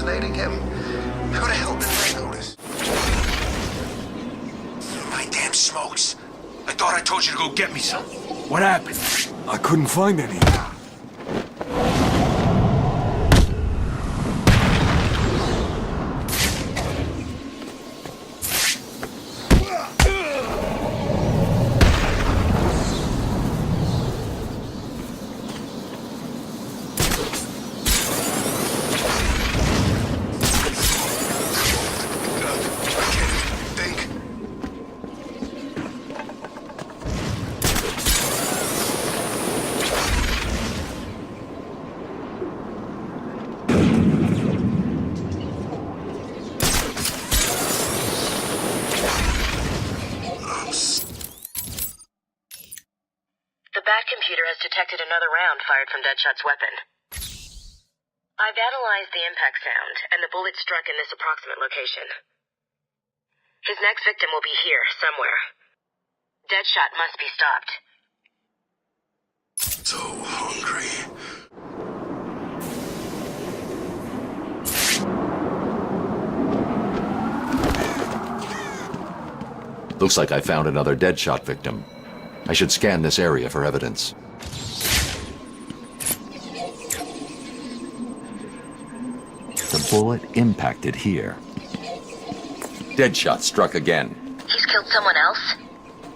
impersonating him? Who the hell did I notice? My damn smokes. I thought I told you to go get me some. What happened? I couldn't find any. Computer has detected another round fired from Deadshot's weapon. I've analyzed the impact sound, and the bullet struck in this approximate location. His next victim will be here, somewhere. Deadshot must be stopped. So hungry. Looks like I found another Deadshot victim. I should scan this area for evidence. The bullet impacted here. Deadshot struck again. He's killed someone else?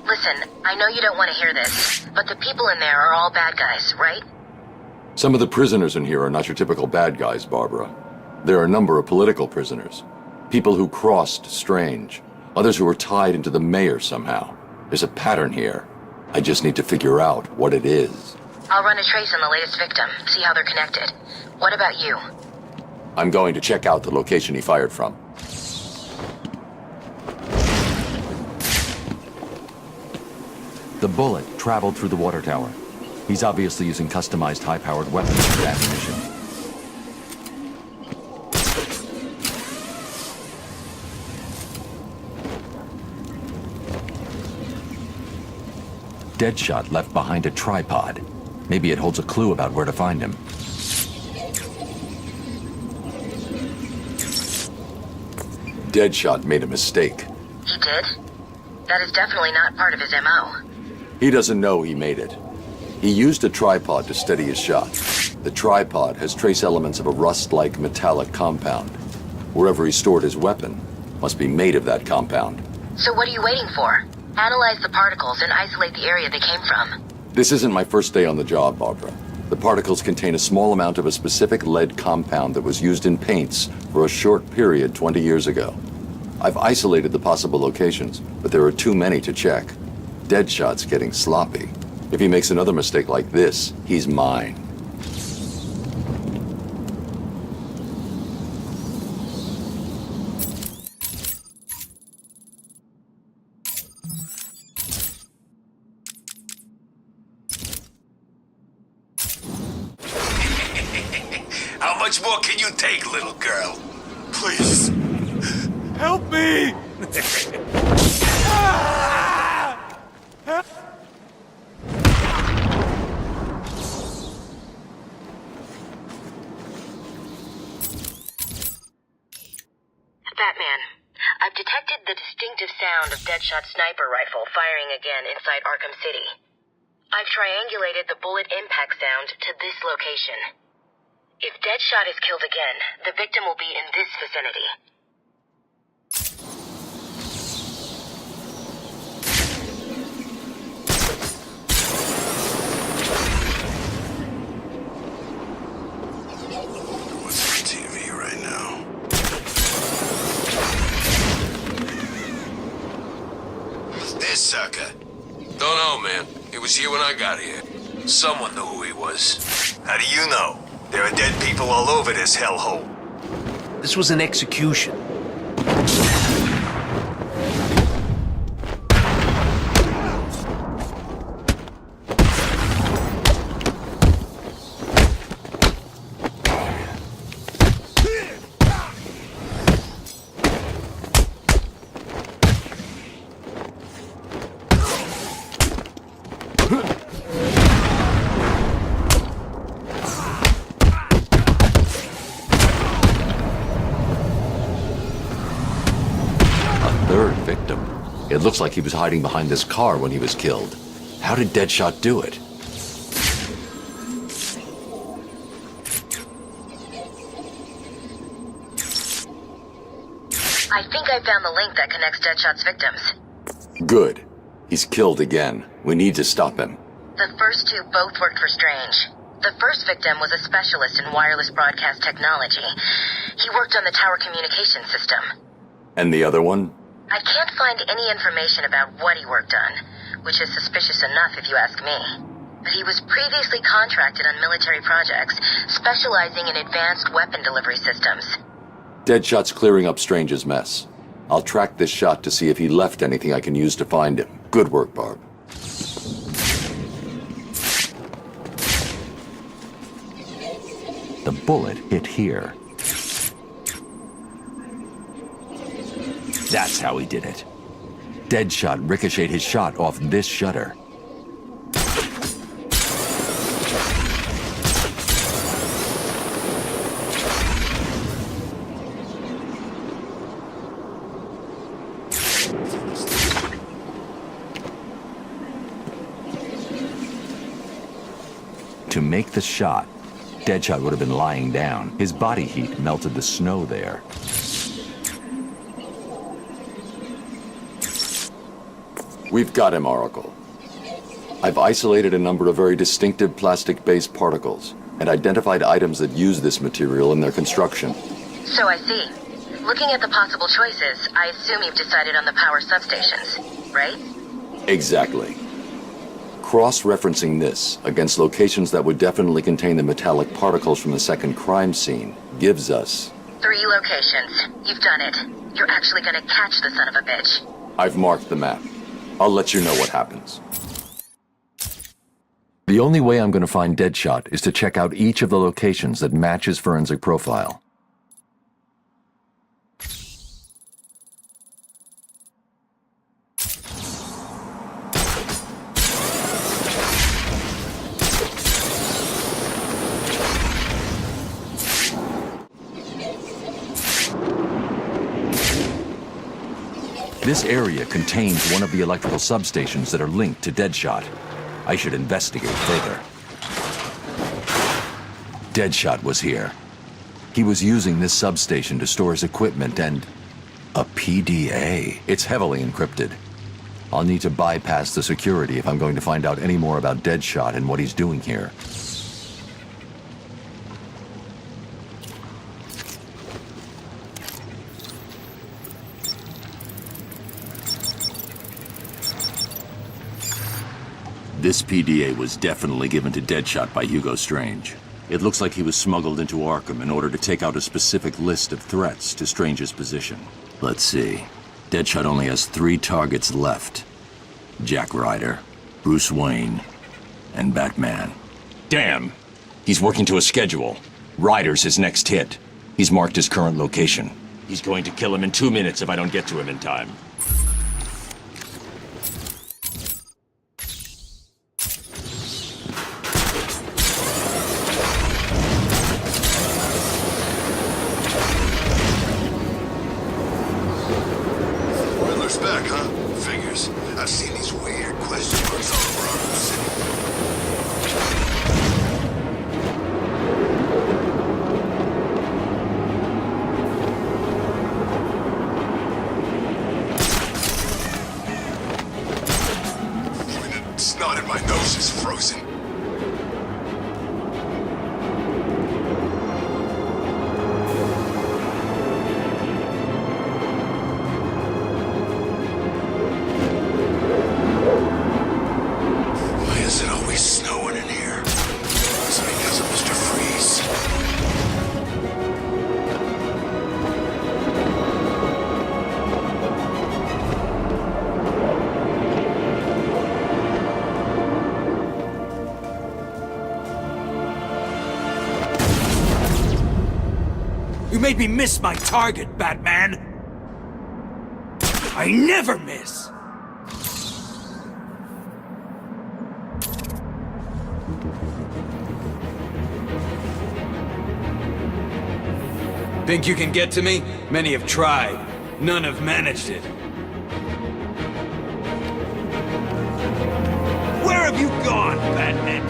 Listen, I know you don't want to hear this, but the people in there are all bad guys, right? Some of the prisoners in here are not your typical bad guys, Barbara. There are a number of political prisoners. People who crossed Strange. Others who were tied into the mayor somehow. There's a pattern here. I just need to figure out what it is. I'll run a trace on the latest victim, see how they're connected. What about you? I'm going to check out the location he fired from. The bullet traveled through the water tower. He's obviously using customized high-powered weapons for ammunition. Deadshot left behind a tripod. Maybe it holds a clue about where to find him. Deadshot made a mistake. He did? That is definitely not part of his MO. He doesn't know he made it. He used a tripod to steady his shot. The tripod has trace elements of a rust-like metallic compound. Wherever he stored his weapon must be made of that compound. So what are you waiting for? Analyze the particles and isolate the area they came from. This isn't my first day on the job, Barbara. The particles contain a small amount of a specific lead compound that was used in paints for a short period 20 years ago. I've isolated the possible locations, but there are too many to check. Deadshot's getting sloppy. If he makes another mistake like this, he's mine. How much more can you take, little girl? Please. Help me! Batman, I've detected the distinctive sound of Deadshot's sniper rifle firing again inside Arkham City. I've triangulated the bullet impact sound to this location. If Deadshot is killed again, the victim will be in this vicinity. What's on TV right now? Who's this sucker? Don't know, man. He was here when I got here. Someone knew who he was. How do you know? There are dead people all over this hellhole. This was an execution. It looks like he was hiding behind this car when he was killed. How did Deadshot do it? I think I found the link that connects Deadshot's victims. Good. He's killed again. We need to stop him. The first two both worked for Strange. The first victim was a specialist in wireless broadcast technology. He worked on the tower communication system. And the other one? I can't find any information about what he worked on, which is suspicious enough if you ask me. But he was previously contracted on military projects, specializing in advanced weapon delivery systems. Deadshot's clearing up Strange's mess. I'll track this shot to see if he left anything I can use to find him. Good work, Barb. The bullet hit here. That's how he did it. Deadshot ricocheted his shot off this shutter. To make the shot, Deadshot would have been lying down. His body heat melted the snow there. We've got him, Oracle. I've isolated a number of very distinctive plastic-based particles and identified items that use this material in their construction. So I see. Looking at the possible choices, I assume you've decided on the power substations, right? Exactly. Cross-referencing this against locations that would definitely contain the metallic particles from the second crime scene gives us... 3 locations. You've done it. You're actually gonna catch the son of a bitch. I've marked the map. I'll let you know what happens. The only way I'm going to find Deadshot is to check out each of the locations that match his forensic profile. This area contains one of the electrical substations that are linked to Deadshot. I should investigate further. Deadshot was here. He was using this substation to store his equipment and... a PDA. It's heavily encrypted. I'll need to bypass the security if I'm going to find out any more about Deadshot and what he's doing here. This PDA was definitely given to Deadshot by Hugo Strange. It looks like he was smuggled into Arkham in order to take out a specific list of threats to Strange's position. Let's see. Deadshot only has 3 targets left. Jack Ryder, Bruce Wayne, and Batman. Damn! He's working to a schedule. Ryder's his next hit. He's marked his current location. He's going to kill him in 2 minutes if I don't get to him in time. Back, huh? Figures. I've seen these weird question marks all over Arkham City. Even the snot in my nose is frozen. You made me miss my target, Batman! I never miss! Think you can get to me? Many have tried. None have managed it. have you gone, Batman?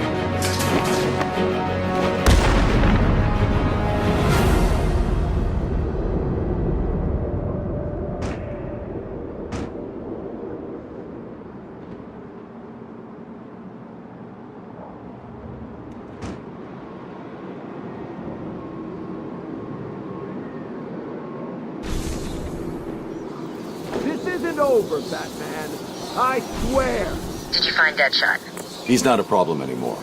This isn't over, Batman. I swear. Did you find Deadshot? He's not a problem anymore.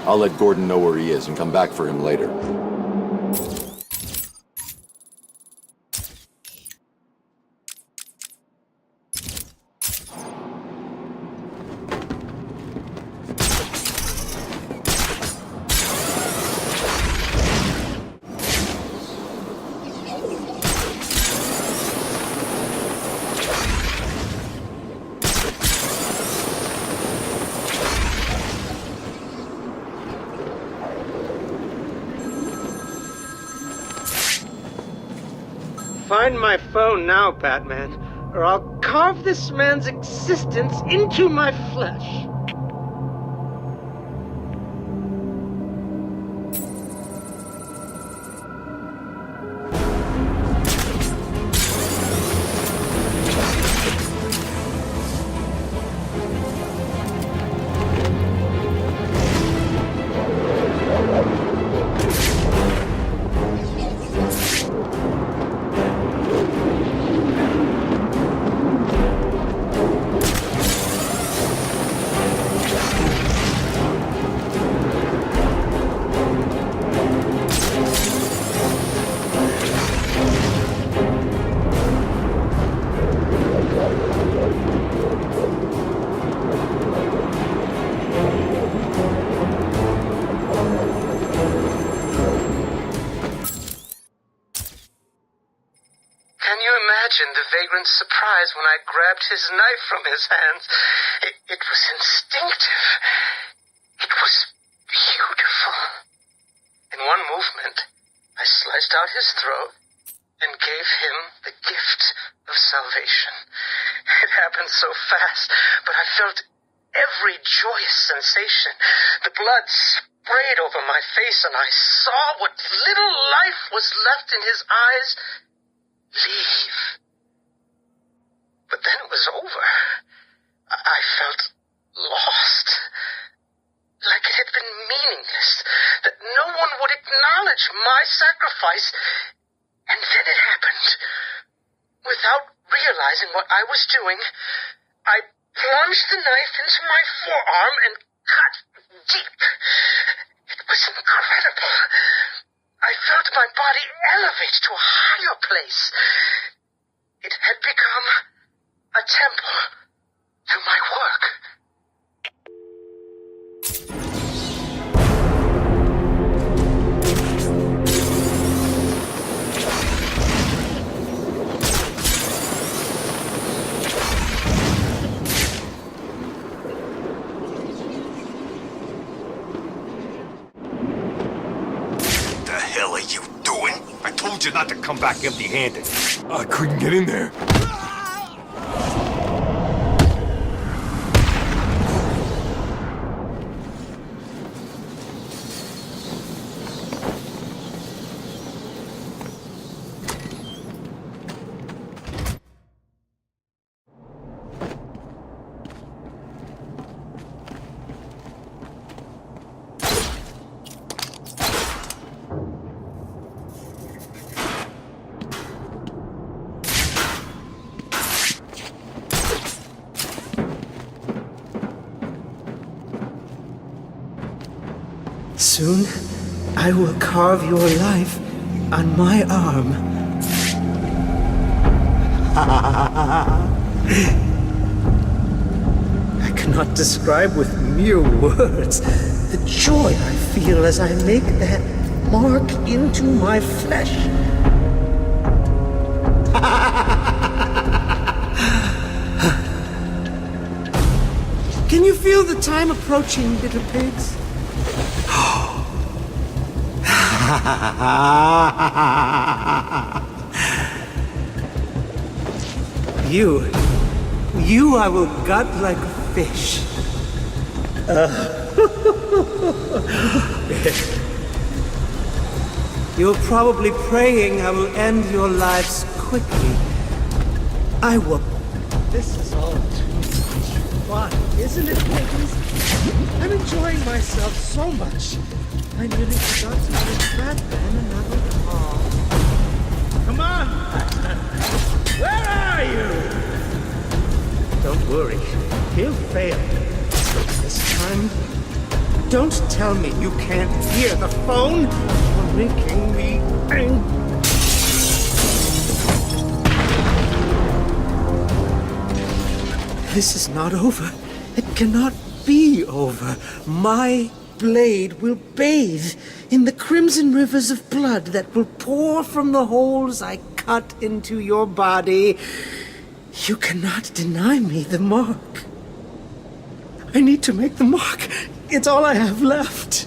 I'll let Gordon know where he is and come back for him later. Find my phone now, Batman, or I'll carve this man's existence into my flesh. The vagrant's surprise when I grabbed his knife from his hands. It was instinctive. It was beautiful. In one movement, I sliced out his throat and gave him the gift of salvation. It happened so fast, but I felt every joyous sensation. The blood sprayed over my face, and I saw what little life was left in his eyes leave. But then it was over. I felt lost. Like it had been meaningless. That no one would acknowledge my sacrifice. And then it happened. Without realizing what I was doing, I plunged the knife into my forearm and cut deep. It was incredible. I felt my body elevate to a higher place. It had become a temple to my work. What the hell are you doing? I told you not to come back empty-handed. I couldn't get in there. Soon, I will carve your life on my arm. I cannot describe with mere words the joy I feel as I make that mark into my flesh. Can you feel the time approaching, little pigs? You I will gut like a fish. You're probably praying I will end your lives quickly. I will. This is all too much fun, isn't it, ladies? I'm enjoying myself so much. I nearly forgot to give Batman another call. Come on! Where are you? Don't worry. He'll fail. This time, don't tell me you can't hear the phone. You're making me angry. This is not over. It cannot be over. My blade will bathe in the crimson rivers of blood that will pour from the holes I cut into your body. You cannot deny me the mark. I need to make the mark. It's all I have left.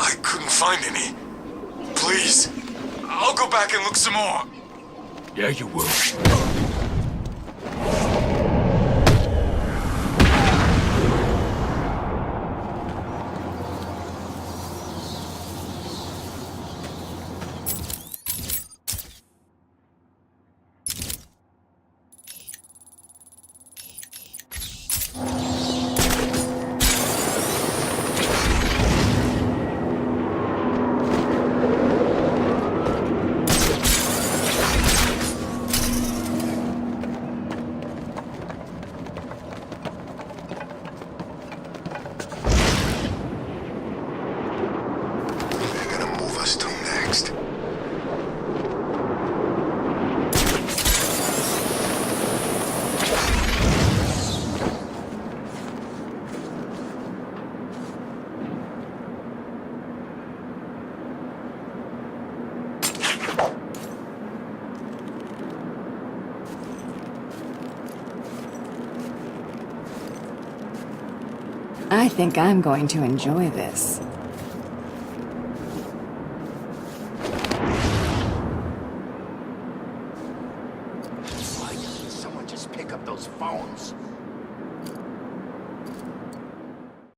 I couldn't find any. Please, I'll go back and look some more. Yeah, you will. I think I'm going to enjoy this. Why didn't someone just pick up those phones?